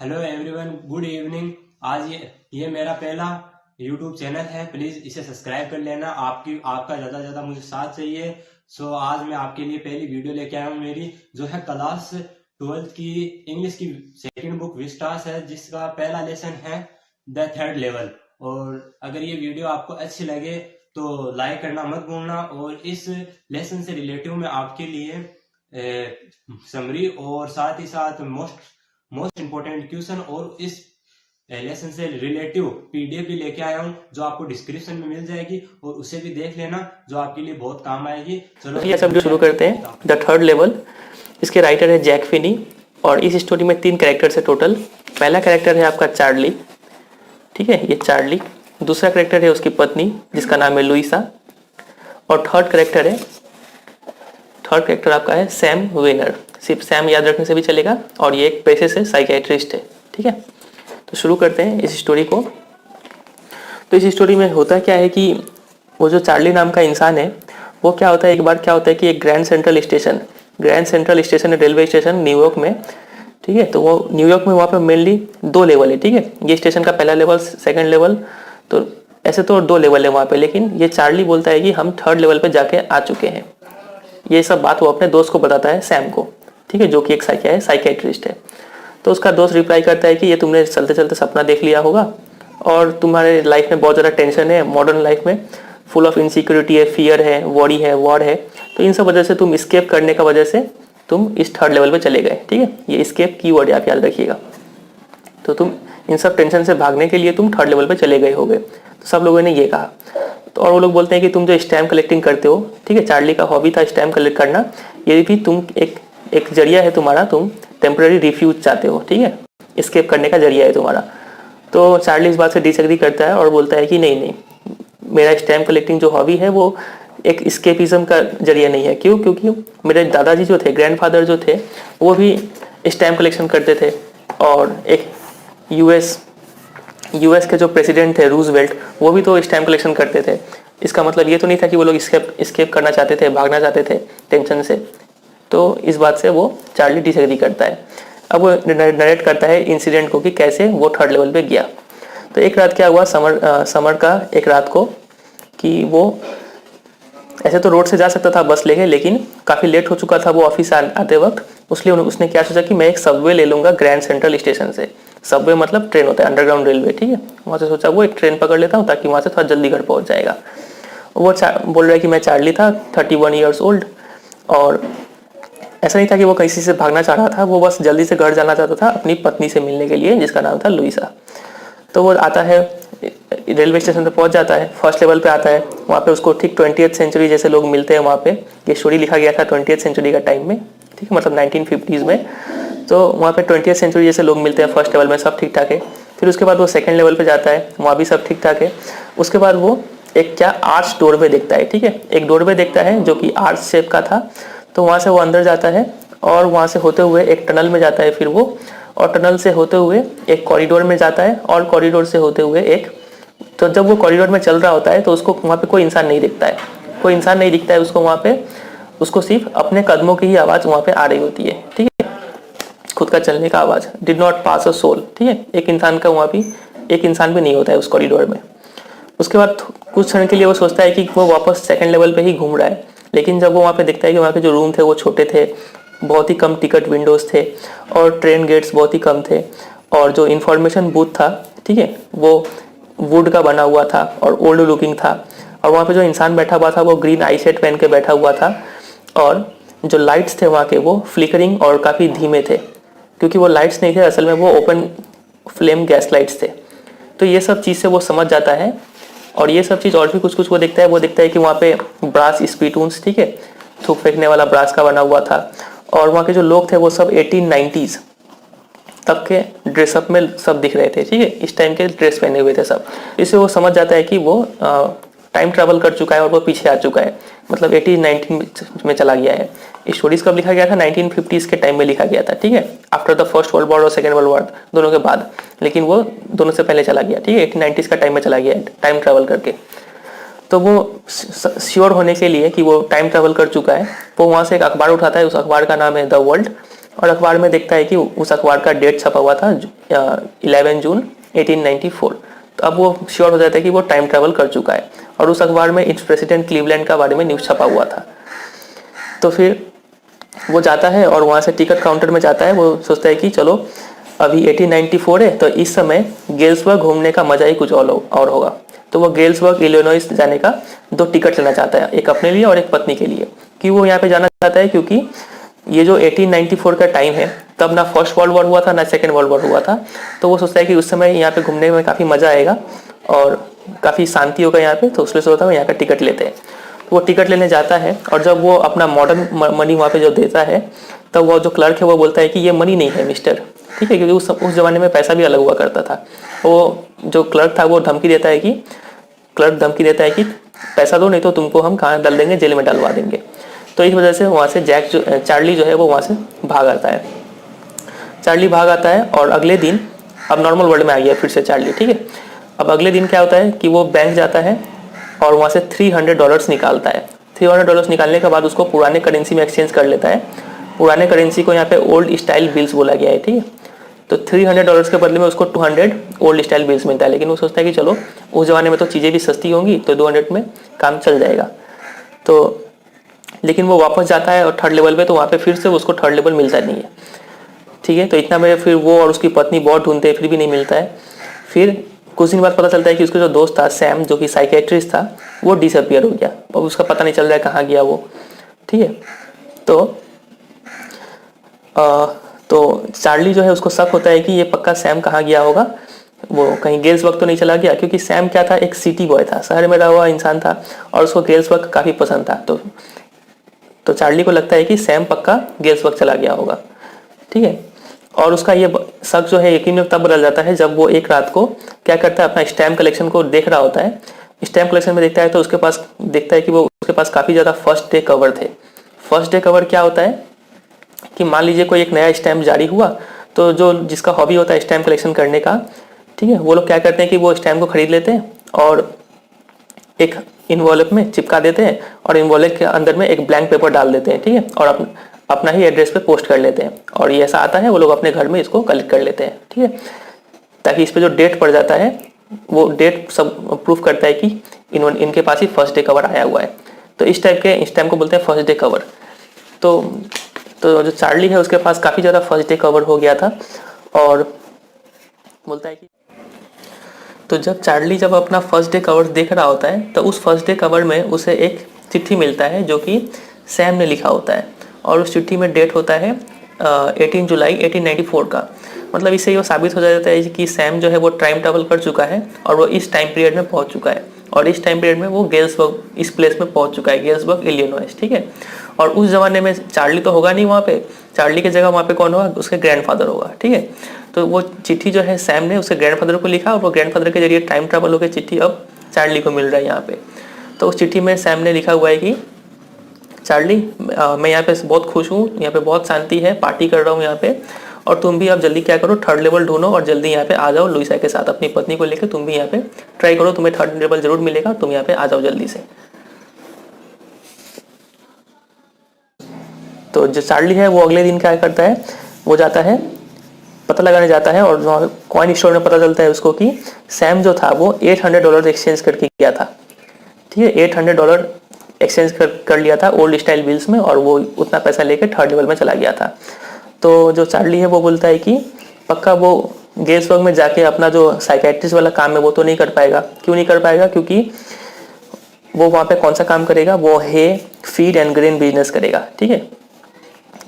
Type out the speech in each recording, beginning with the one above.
Hello everyone, good evening. आज ये मेरा पहला यूट्यूब चैनल है। प्लीज इसे सब्सक्राइब कर लेना। आपका ज्यादा मुझे साथ चाहिए। आज मैं आपके लिए पहली वीडियो लेके आया हूँ मेरी, जो है क्लास 12th की इंग्लिश की सेकंड बुक विस्टास है, जिसका पहला लेसन है द थर्ड लेवल। और अगर ये वीडियो आपको अच्छी लगे तो लाइक करना मत भूलना। और इस लेसन से रिलेटिव मैं आपके लिए समरी और साथ ही साथ मोस्ट इम्पोर्टेंट क्वेश्चन और इस लेसन से रिलेटिव पीडीएफ भी लेके आया हूँ, जो आपको डिस्क्रिप्शन में मिल जाएगी और उसे भी देख लेना, जो आपके लिए बहुत काम आएगी। चलो ये सब शुरू करते हैं। द थर्ड लेवल, इसके राइटर है जैक फिनी और इस स्टोरी में 3 कैरेक्टर्स है टोटल। पहला कैरेक्टर है आपका चार्ली, ठीक है, ये चार्ली। दूसरा कैरेक्टर है उसकी पत्नी जिसका नाम है लुइसा। और थर्ड कैरेक्टर आपका है सैम वेनर। सिर्फ सैम याद रखने से भी चलेगा। और ये एक पेशे से साइकियाट्रिस्ट है, ठीक है। तो शुरू करते हैं इस स्टोरी को। तो इस स्टोरी में होता क्या है कि वो जो चार्ली नाम का इंसान है, वो क्या होता है, एक बार क्या होता है कि एक ग्रैंड सेंट्रल स्टेशन है, रेलवे स्टेशन न्यूयॉर्क में, ठीक है। तो वो न्यूयॉर्क में वहाँ पे मेनली 2 लेवल है, ठीक है। ये स्टेशन का पहला लेवल, सेकंड लेवल, तो ऐसे तो 2 लेवल है वहाँ पे। लेकिन ये चार्ली बोलता है कि हम थर्ड लेवल पे जाके आ चुके हैं। ये सब बात वो अपने दोस्त को बताता है, सैम को, ठीक है, जो कि एक साइकियाट्रिस्ट है। तो उसका दोस्त रिप्लाई करता है कि ये तुमने चलते चलते सपना देख लिया होगा और तुम्हारे लाइफ में बहुत ज़्यादा टेंशन है, मॉडर्न लाइफ में फुल ऑफ इनसिक्योरिटी है, फियर है, वॉरी है, वॉर है। तो इन सब वजह से तुम स्केप करने का वजह से तुम इस थर्ड लेवल पे चले गए, ठीक है। ये स्केप की वर्ड आप याद रखिएगा। तो तुम इन सब टेंशन से भागने के लिए तुम थर्ड लेवल पे चले गए होगे। तो सब लोगों ने ये कहा। तो और वो लोग बोलते हैं कि तुम जो स्टैम्प कलेक्टिंग करते हो, ठीक है, चार्ली का हॉबी था स्टैम्प कलेक्ट करना, ये भी तुम एक जरिया है तुम्हारा, तुम टेम्पररी रिफ्यूज चाहते हो, ठीक है, स्केप करने का जरिया है तुम्हारा। तो चार्ली इस बात से डिसएग्री करता है और बोलता है कि नहीं, मेरा स्टैम्प कलेक्टिंग जो हॉबी है वो एक स्केपिज्म का जरिया नहीं है। क्यों? क्योंकि मेरे दादाजी जो थे, ग्रैंडफादर जो थे, वो भी स्टैम्प कलेक्शन करते थे। और एक यूएस के जो प्रेसिडेंट थे रूजवेल्ट, वो भी तो स्टैम्प कलेक्शन करते थे। इसका मतलब ये तो नहीं था कि वो लोग स्केप करना चाहते थे, भागना चाहते थे टेंशन से। तो इस बात से वो चार्ली डिसएग्री करता है। अब वो नरेट करता है इंसिडेंट को कि कैसे वो थर्ड लेवल पे गया। तो एक रात क्या हुआ, समर का एक रात को, कि वो ऐसे तो रोड से जा सकता था बस लेके, लेकिन काफ़ी लेट हो चुका था वो ऑफिस आते वक्त। इसलिए उसने क्या सोचा कि मैं एक सबवे ले लूँगा ग्रैंड सेंट्रल स्टेशन से। सबवे मतलब ट्रेन होता है, अंडरग्राउंड रेलवे, ठीक है। वहाँ से सोचा वो एक ट्रेन पकड़ लेता हूँ ताकि वहाँ से थोड़ा जल्दी घर पहुँच जाएगा। वो बोल रहा है कि मैं चार्ली था, 31 ईयर्स ओल्ड। और ऐसा नहीं था कि वो किसी से भागना चाह रहा था, वो बस जल्दी से घर जाना चाहता था अपनी पत्नी से मिलने के लिए, जिसका नाम था लुइसा। तो वो आता है, रेलवे स्टेशन पे पहुंच जाता है, फर्स्ट लेवल पे आता है। वहाँ पे उसको ठीक 20th सेंचुरी जैसे लोग मिलते हैं। वहाँ पे ये स्टोरी लिखा गया था 20th सेंचुरी का टाइम में, ठीक है, मतलब 1950s में। तो वहाँ पे 20th सेंचुरी जैसे लोग मिलते हैं फर्स्ट लेवल में, सब ठीक ठाक है। फिर उसके बाद वो सेकेंड लेवल पे जाता है, वहाँ भी सब ठीक ठाक है। उसके बाद वो एक क्या आर्च डोरवे देखता है, ठीक है, एक डोरवे देखता है जो कि आर्च शेप का था। तो वहाँ से वो अंदर जाता है और वहाँ से होते हुए एक टनल में जाता है फिर वो, और टनल से होते हुए एक कॉरिडोर में जाता है, और कॉरिडोर से होते हुए तो जब वो कॉरिडोर में चल रहा होता है तो उसको वहाँ पे कोई इंसान नहीं दिखता है, कोई इंसान नहीं दिखता है उसको वहाँ पे। उसको सिर्फ अपने कदमों की ही आवाज़ वहाँ पे आ रही होती है, ठीक है, खुद का चलने का आवाज़। Did not pass a soul, ठीक है, एक इंसान का वहाँ भी एक इंसान भी नहीं होता है उस कॉरिडोर में। उसके बाद कुछ क्षण के लिए वो सोचता है कि वो वापस सेकंड लेवल पे ही घूम रहा है। लेकिन जब वो वहाँ पे देखता है कि वहाँ के जो रूम थे वो छोटे थे, बहुत ही कम टिकट विंडोज़ थे, और ट्रेन गेट्स बहुत ही कम थे, और जो इन्फॉर्मेशन बूथ था, ठीक है, वो वुड का बना हुआ था और ओल्ड लुकिंग था। और वहाँ पे जो इंसान बैठा हुआ था वो ग्रीन आई सेट पहन के बैठा हुआ था। और जो लाइट्स थे वहाँ के वो फ्लिकरिंग और काफ़ी धीमे थे, क्योंकि वो लाइट्स नहीं थे असल में, वो ओपन फ्लेम गैस लाइट्स थे। तो ये सब चीज़ से वो समझ जाता है। और ये सब चीज़ और भी कुछ वो देखता है कि वहाँ पे ब्रास स्पीटून्स, ठीक है, थूक फेंकने वाला ब्रास का बना हुआ था। और वहाँ के जो लोग थे वो सब 1890s तब के ड्रेसअप में सब दिख रहे थे, ठीक है, इस टाइम के ड्रेस पहने हुए थे सब। इससे वो समझ जाता है कि वो टाइम ट्रैवल कर चुका है और वो पीछे आ चुका है, मतलब 1819 में चला गया है। स्टोरीज कब लिखा गया था? 1950s के टाइम में लिखा गया था, ठीक है, after the first world war और सेकेंड वर्ल्ड वॉर, दोनों के बाद। लेकिन वो दोनों से पहले चला गया, ठीक है, 1890s का टाइम में चला गया टाइम ट्रैवल करके। तो वो श्योर होने के लिए कि वो टाइम ट्रैवल कर चुका है, वो वहाँ से एक अखबार उठाता है, उस अखबार का नाम है द वर्ल्ड। और अखबार में देखता है कि उस अखबार का डेट छपा हुआ था 11 जून 1894। तो अब वो श्योर हो जाता है कि वो टाइम ट्रैवल कर चुका है, और उस अखबार में एक्स प्रेसिडेंट क्लीवलैंड का बारे में न्यूज़ छपा हुआ था। तो फिर वो जाता है और वहाँ से टिकट काउंटर में जाता है। वो सोचता है कि चलो अभी 1894 है, तो इस समय गेल्सबर्ग घूमने का मजा ही कुछ और होगा। तो वो गेल्सबर्ग इलिनॉइस जाने का 2 टिकट लेना चाहता है, एक अपने लिए और एक पत्नी के लिए। कि वो यहाँ पे जाना चाहता है क्योंकि ये जो 1894 का टाइम है, तब ना फर्स्ट वर्ल्ड वॉर हुआ था ना सेकेंड वर्ल्ड वॉर हुआ था। तो वो सोचता है कि उस समय यहाँ पे घूमने में काफ़ी मज़ा आएगा और काफ़ी शांति होगा यहाँ पे। तो उसलिए सोचता है यहाँ का टिकट लेते हैं। तो वो टिकट लेने जाता है, और जब वो अपना मॉडर्न मनी वहाँ पे जो देता है, तब वो जो क्लर्क है वो बोलता है कि ये मनी नहीं है मिस्टर, ठीक है, क्योंकि उस ज़माने में पैसा भी अलग हुआ करता था। वो जो क्लर्क था वो धमकी देता है कि पैसा दो, नहीं तो तुमको हम कहाँ डाल देंगे, जेल में डलवा देंगे। तो इस वजह से वहाँ से चार्ली जो है वो वहाँ से भाग आता है। चार्ली भाग आता है, और अगले दिन अब नॉर्मल वर्ल्ड में आ गया फिर से चार्ली, ठीक है। अब अगले दिन क्या होता है कि वो बैंक जाता है और वहाँ से $300 निकालता है। $300 निकालने के बाद उसको पुराने करेंसी में एक्सचेंज कर लेता है। पुराने करेंसी को यहाँ पे ओल्ड स्टाइल बिल्स बोला गया है, ठीक है। तो $300 के बदले में उसको 200 ओल्ड स्टाइल बिल्स मिलता है। लेकिन वो सोचता है कि चलो उस ज़माने में तो चीज़ें भी सस्ती होंगी, तो 200 में काम चल जाएगा। तो लेकिन वो वापस जाता है और 3rd लेवल पे, तो वहाँ पे फिर से उसको 3rd लेवल मिलता नहीं है, ठीक है। तो इतना में फिर वो और उसकी पत्नी बहुत ढूंढते हैं, फिर भी नहीं मिलता है। फिर कुछ दिन बाद पता चलता है कि उसका जो दोस्त था सैम, जो कि साइकेट्रिस्ट था, वो डिसअपियर हो गया और उसका पता नहीं चल रहा है कहाँ गया वो, ठीक है। तो चार्ली जो है उसको शक होता है कि ये पक्का सैम कहाँ गया होगा, वो कहीं गेल्सबर्ग तो नहीं चला गया, क्योंकि सैम क्या था, एक सिटी बॉय था, शहर में रहा हुआ इंसान था, और उसको गेल्सबर्ग काफ़ी पसंद था। तो चार्ली को लगता है कि सैम पक्का गेल्सबर्ग चला गया होगा, ठीक है। और उसका ये शक जो है यकीन में तब बदल जाता है जब वो एक रात को क्या करता है, अपना स्टैम्प कलेक्शन को देख रहा होता है। स्टैम्प कलेक्शन में देखता है तो उसके पास देखता है कि वो उसके पास काफ़ी ज़्यादा फर्स्ट डे कवर थे। फर्स्ट डे कवर क्या होता है कि मान लीजिए कोई एक नया स्टैम्प जारी हुआ, तो जो जिसका हॉबी होता है स्टैम्प कलेक्शन करने का, ठीक है, वो लोग क्या करते हैं कि वो स्टैम्प को खरीद लेते हैं और एक इन्वॉल्व में चिपका देते हैं, और इन्वॉल्व के अंदर में एक ब्लैंक पेपर डाल देते हैं, ठीक है, और अपना ही एड्रेस पे पोस्ट कर लेते हैं। और ये ऐसा आता है, वो लोग अपने घर में इसको कलेक्ट कर लेते हैं, ठीक है, ताकि इस पर जो डेट पड़ जाता है वो डेट सब प्रूफ करता है कि इनके पास ही फर्स्ट डे कवर आया हुआ है। तो इस टाइप के स्टैम्प को बोलते हैं फर्स्ट डे कवर। तो जो चार्ली है उसके पास काफ़ी ज़्यादा फर्स्ट डे कवर हो गया था, और बोलता है कि तो जब चार्ली अपना फर्स्ट डे कवर देख रहा होता है, तो उस फर्स्ट डे कवर में उसे एक चिट्ठी मिलता है जो कि सैम ने लिखा होता है, और उस चिट्ठी में डेट होता है 18 जुलाई 1894 का। मतलब इससे ये साबित हो जाता है कि सैम जो है वो टाइम ट्रैवल कर चुका है, और वो इस टाइम पीरियड में पहुंच चुका है, और इस टाइम पीरियड में वो गेल्सबर्ग इस प्लेस में पहुंच चुका है, गेल्सबर्ग इलिनॉइस, ठीक है। और उस ज़माने में चार्ली तो होगा नहीं वहाँ पे, चार्ली की जगह वहाँ पे कौन होगा, उसके ग्रैंडफादर होगा, ठीक है। तो वो चिट्ठी जो है सैम ने उसके ग्रैंडफादर को लिखा, और वो ग्रैंडफादर के जरिए टाइम ट्रैवल होकर चिट्ठी अब चार्ली को मिल रहा है यहाँ पे। तो उस चिट्ठी में सैम ने लिखा हुआ है कि चार्ली, मैं यहाँ पे बहुत खुश हूँ, यहाँ पे बहुत शांति है, पार्टी कर रहा हूँ यहाँ पे, और तुम भी अब जल्दी क्या करो, 3rd लेवल ढूंढो और जल्दी यहाँ पे आ जाओ लुइसा के साथ, अपनी पत्नी को लेकर तुम भी यहाँ पे ट्राई करो, तुम्हें 3rd लेवल जरूर मिलेगा, तुम यहाँ पे आ जाओ जल्दी से। तो जो चार्ली है वो अगले दिन क्या करता है, वो जाता है पता लगाने जाता है, और कॉइन स्टोर में पता चलता है उसको कि सैम जो था वो $800 एक्सचेंज करके गया था, ठीक है, $800 एक्सचेंज कर लिया था ओल्ड स्टाइल बिल्स में, और वो उतना पैसा लेके 3rd लेवल में चला गया था। तो जो चार्ली है वो बोलता है कि पक्का वो गेल्सबर्ग में जाके अपना जो साइकेट्रिस्ट वाला काम है वो तो नहीं कर पाएगा। क्यों नहीं कर पाएगा, क्योंकि वो वहाँ पे कौन सा काम करेगा, वो है फीड एंड ग्रेन बिजनेस करेगा, ठीक है,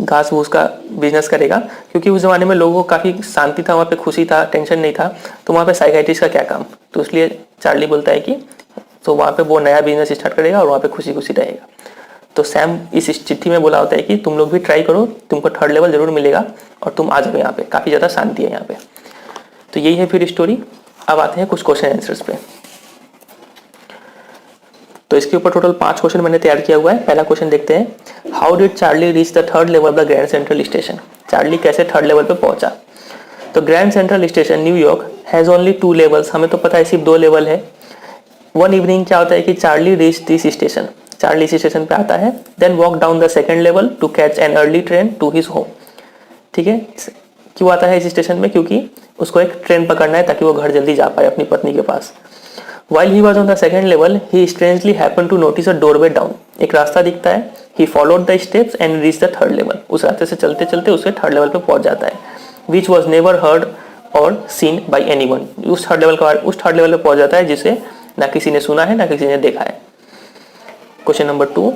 घास भूस का बिजनेस करेगा, क्योंकि उस ज़माने में लोगों को काफ़ी शांति था, वहाँ पे खुशी था, टेंशन नहीं था, तो वहाँ पे साइकेट्रिस्ट का क्या काम। तो इसलिए चार्ली बोलता है कि तो वहाँ पे वो नया बिजनेस स्टार्ट करेगा और वहाँ पे खुशी खुशी रहेगा। तो सैम इस चिट्ठी में बोला होता है कि तुम लोग भी ट्राई करो, तुमको 3rd लेवल जरूर मिलेगा, और तुम आ जाओ यहाँ पे, काफ़ी ज़्यादा शांति है यहाँ पे। तो यही है फिर स्टोरी। अब आते हैं कुछ क्वेश्चन आंसर्स पे। तो इसके ऊपर टोटल 5 क्वेश्चन मैंने तैयार किया हुआ है। पहला क्वेश्चन देखते हैं, how did Charlie reach the 3rd level of the grand central station. Charlie कैसे 3rd लेवल पे पहुंचा। तो grand central station New York has only 2 levels, हमें तो पता है सिर्फ 2 लेवल है। वन इवनिंग क्या होता है कि Charlie reach this station, Charlie इस स्टेशन पे आता है, then walk down the 2nd level to catch an early train to his home. ठीक है, क्यों आता है इस स्टेशन में? क्योंकि उसको एक ट्रेन पकड़ना है ताकि वो घर जल्दी जा पाए अपनी पत्नी के पास। While he was on the second level, he strangely happened to notice a doorway down. एक रास्ता दिखता है, he followed the steps and reached the third level. उस रास्ते से चलते चलते उसके थर्ड लेवल पे पहुंच जाता है, which was never heard or seen by anyone. उस थर्ड लेवल पे पहुंच जाता है जिसे ना किसी ने सुना है ना किसी ने देखा है। Question number 2,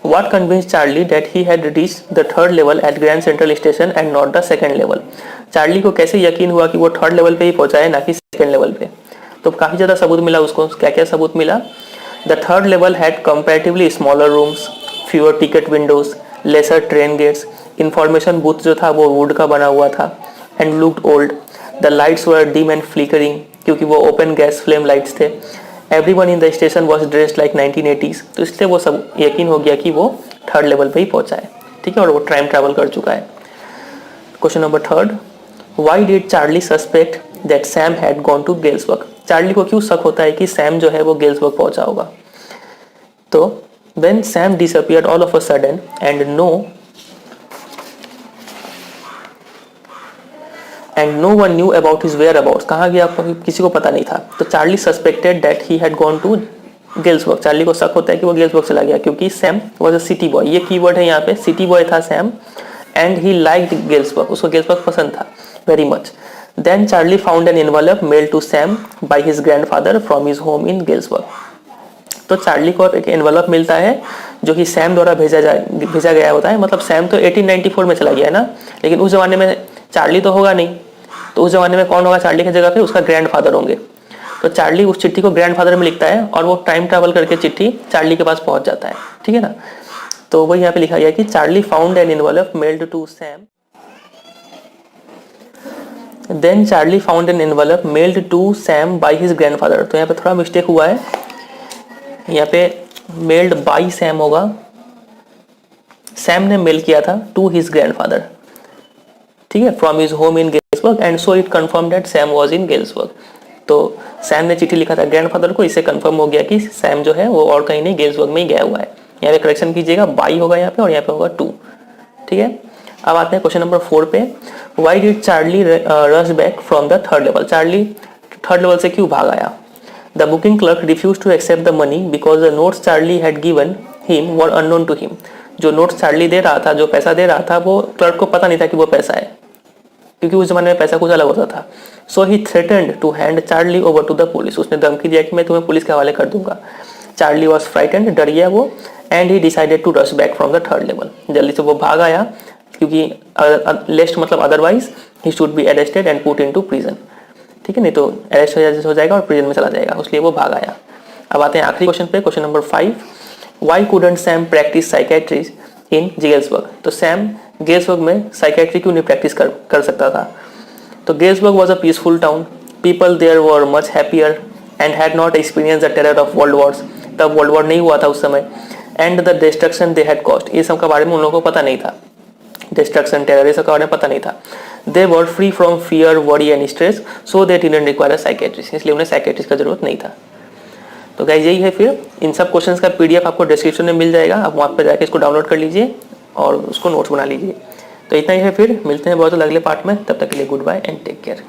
What convinced Charlie that he had reached the third level at Grand Central Station and not the second level? Charlie को कैसे यकीन हुआ कि वो थर्ड लेवल पे ही पहुंचा है ना कि सेकंड लेवल पे? तो काफी ज्यादा सबूत मिला उसको। क्या क्या सबूत मिला? The third level had comparatively smaller rooms, fewer ticket windows, lesser train gates, information booth जो था वो वुड का बना हुआ था, and looked old, the lights were dim and flickering, क्योंकि वो ओपन गैस फ्लेम लाइट्स थे, everyone in the station was dressed like 1980s। तो इसलिए वो सब यकीन हो गया कि वो थर्ड लेवल पे ही पहुंचा है, ठीक है, और वो टाइम ट्रैवल कर चुका है। Question number 3, why did Charlie suspect that Sam had gone to Galesburg? Charlie को क्यों शक होता है कि सैम जो है वो गेल्सबर्ग पहुंचा होगा? तो when Sam disappeared all of a sudden and no one knew about his whereabouts, कहाँ गया किसी को पता नहीं था, तो Charlie suspected that he had gone to Galesburg. Charlie को शक होता है कि वो गेल्सबर्ग चला गया क्योंकि Sam was a city boy. ये कीवर्ड है यहाँ पे, सिटी बॉय था Sam, and he liked Galesburg, उसको गेल्सबर्ग पसंद था very much. Then Charlie found an envelope mailed to Sam by his grandfather from his home in Galesburg. तो Charlie को एक एनवलप मिलता है जो कि सैम द्वारा भेजा गया होता है। मतलब सैम तो 1894 में चला गया है ना, लेकिन उस जमाने में चार्ली तो होगा नहीं, तो उस जमाने में कौन होगा चार्ली की जगह पे? उसका ग्रैंडफादर होंगे। तो चार्ली उस चिट्ठी को ग्रैंडफादर में लिखता है और वो टाइम ट्रैवल करके चिट्ठी चार्ली के पास पहुंच जाता है, ठीक है ना। तो वही यहाँ पे लिखा गया कि Charlie found an envelope mailed to Sam, Then Charlie found an envelope mailed to Sam by his grandfather. तो यहाँ पे थोड़ा मिस्टेक हुआ है, यहाँ पे mailed by Sam होगा, सैम ने मेल किया था to his grandfather, ठीक है, from his home in Galesburg, and so it confirmed that Sam was in Galesburg. तो सैम ने चिट्ठी लिखा था ग्रैंडफादर को, इससे कंफर्म हो गया कि सैम जो है वो और कहीं नहीं गेल्सबर्ग में ही गया हुआ है। यहाँ पे करेक्शन कीजिएगा, बाई होगा यहाँ पे और यहाँ पे होगा 2, ठीक है। अब आते हैं क्वेश्चन नंबर 4 पे, why did Charlie rush back from the third level? Charlie third level से क्यों भाग आया? The booking clerk refuse to accept the money because the notes Charlie had given him were unknown to him. जो notes Charlie दे रहा था, जो पैसा दे रहा था, वो क्लर्क को पता नहीं था कि वो पैसा है, क्योंकि उस जमाने में पैसा कुछ अलग होता था। So he threatened to hand Charlie over to the police. उसने धमकी दिया कि मैं तुम्हें पुलिस के हवाले कर दूंगा। चार्ली वॉज फ्राइटेंड, डर गया वो, and he decided to rush back from the third level. जल्दी से वो भाग आया क्योंकि लेस्ट मतलब otherwise he should be arrested and put into prison, ठीक है, नहीं तो अरेस्ट हो जाएगा और प्रिजन में चला जाएगा, इसलिए वो भाग आया। अब आते हैं आखिरी क्वेश्चन पे, question number 5, why couldn't Sam practice psychiatry in Galesburg? तो सैम गेल्सबर्ग में साइकेट्री क्यों नहीं प्रैक्टिस कर सकता था? तो Galesburg was a peaceful town, people there were much happier and had not experience the terror of world wars. तब world war नहीं हुआ था उस समय, and the destruction they had cost, ये सब के बारे में उन लोगों को पता नहीं था, डिस्ट्रक्शन टेरर ये सब के बारे में पता नहीं था। They were free from fear worry and stress, so they didn't require a psychiatrist, इसलिए उन्हें साइकेट्रिस्ट का जरूरत नहीं था। तो गाइस यही है, फिर इन सब क्वेश्चंस का पीडीएफ आपको डिस्क्रिप्शन में मिल जाएगा, आप वहाँ पर जाकर इसको डाउनलोड कर लीजिए और उसको नोट्स बना लीजिए। तो इतना ही है, फिर मिलते हैं बहुत अगले पार्ट में, तब तक के लिए goodbye and take care.